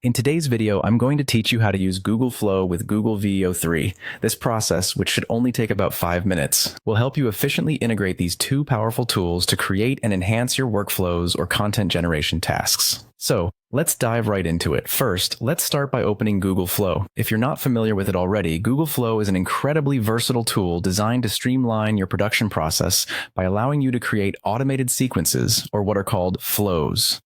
In today's video, I'm going to teach you how to use Google Flow with Google Veo 3. This process, which should only take about 5 minutes, will help you efficiently integrate these two powerful tools to create and enhance your workflows or content generation tasks. So, let's dive right into it. First, let's start by opening Google Flow. If you're not familiar with it already, Google Flow is an incredibly versatile tool designed to streamline your production process by allowing you to create automated sequences, or what are called flows.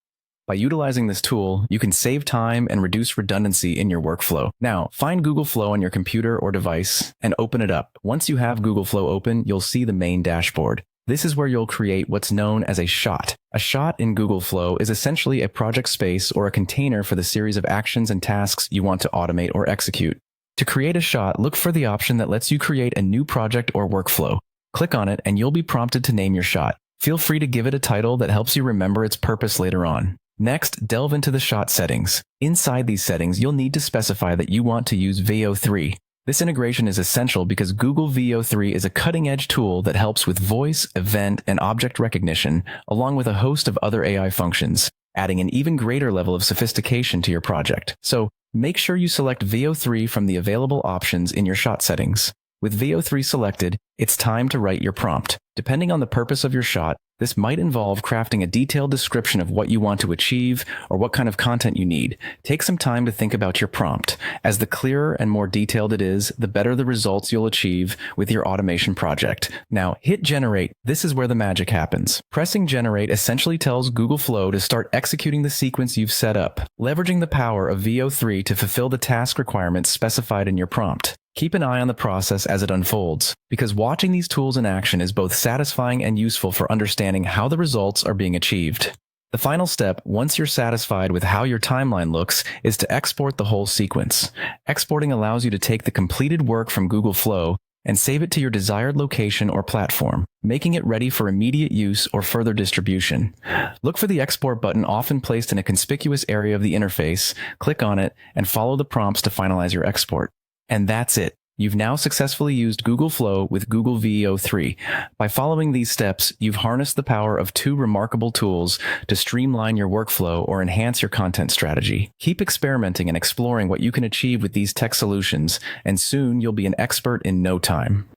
By utilizing this tool, you can save time and reduce redundancy in your workflow. Now, find Google Flow on your computer or device and open it up. Once you have Google Flow open, you'll see the main dashboard. This is where you'll create what's known as a shot. A shot in Google Flow is essentially a project space or a container for the series of actions and tasks you want to automate or execute. To create a shot, look for the option that lets you create a new project or workflow. Click on it and you'll be prompted to name your shot. Feel free to give it a title that helps you remember its purpose later on. Next, delve into the shot settings. Inside these settings, you'll need to specify that you want to use Veo 3. This integration is essential because Google Veo 3 is a cutting-edge tool that helps with voice, event, and object recognition, along with a host of other AI functions, adding an even greater level of sophistication to your project. So, make sure you select Veo 3 from the available options in your shot settings. With Veo 3 selected, it's time to write your prompt. Depending on the purpose of your shot, this might involve crafting a detailed description of what you want to achieve or what kind of content you need. Take some time to think about your prompt. As the clearer and more detailed it is, the better the results you'll achieve with your automation project. Now, hit generate. This is where the magic happens. Pressing generate essentially tells Google Flow to start executing the sequence you've set up, leveraging the power of Veo 3 to fulfill the task requirements specified in your prompt. Keep an eye on the process as it unfolds, because watching these tools in action is both satisfying and useful for understanding how the results are being achieved. The final step, once you're satisfied with how your timeline looks, is to export the whole sequence. Exporting allows you to take the completed work from Google Flow and save it to your desired location or platform, making it ready for immediate use or further distribution. Look for the export button often placed in a conspicuous area of the interface, click on it, and follow the prompts to finalize your export. And that's it. You've now successfully used Google Flow with Google Veo 3. By following these steps, you've harnessed the power of two remarkable tools to streamline your workflow or enhance your content strategy. Keep experimenting and exploring what you can achieve with these tech solutions, and soon you'll be an expert in no time.